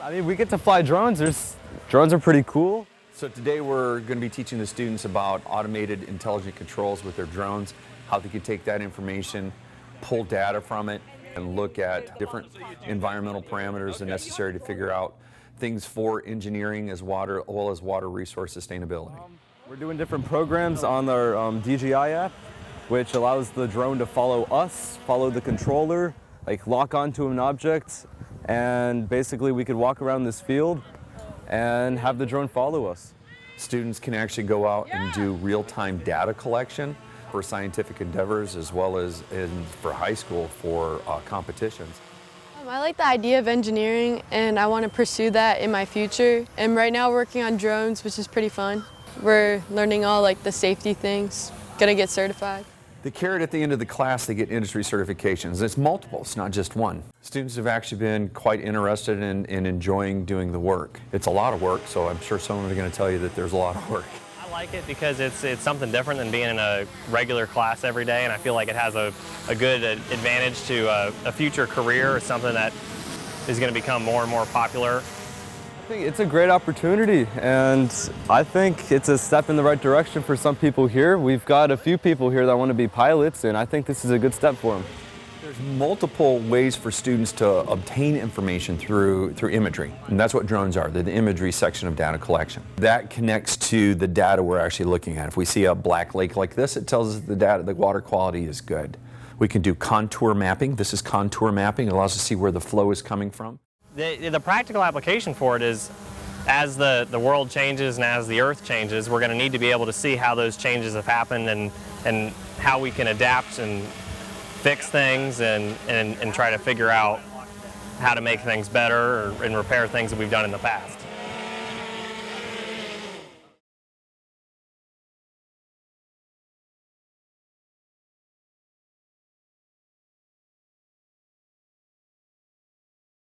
I mean, we get to fly drones. Drones are pretty cool. So today we're going to be teaching the students about automated intelligent controls with their drones, how they can take that information, pull data from it, and look at different environmental parameters that are necessary to figure out things for engineering as well as water resource sustainability. We're doing different programs on our DJI app, which allows the drone to follow us, follow the controller, like lock onto an object, and basically we could walk around this field and have the drone follow us. Students can actually go out and do real-time data collection for scientific endeavors as well as for high school for competitions. I like the idea of engineering and I want to pursue that in my future. And right now we're working on drones, which is pretty fun. We're learning all like the safety things, gonna get certified. The carrot at the end of the class, they get industry certifications. It's multiple, it's not just one. Students have actually been quite interested in enjoying doing the work. It's a lot of work, so I'm sure some of them are going to tell you that there's a lot of work. I like it because it's something different than being in a regular class every day, and I feel like it has a good advantage to a future career or something that is going to become more and more popular. I think it's a great opportunity, and I think it's a step in the right direction for some people here. We've got a few people here that want to be pilots, and I think this is a good step for them. There's multiple ways for students to obtain information through imagery, and that's what drones are. They're the imagery section of data collection. That connects to the data we're actually looking at. If we see a black lake like this, it tells us the water quality is good. We can do contour mapping. This is contour mapping. It allows us to see where the flow is coming from. The practical application for it is, as the world changes and as the earth changes, we're going to need to be able to see how those changes have happened and how we can adapt and fix things and try to figure out how to make things better and repair things that we've done in the past.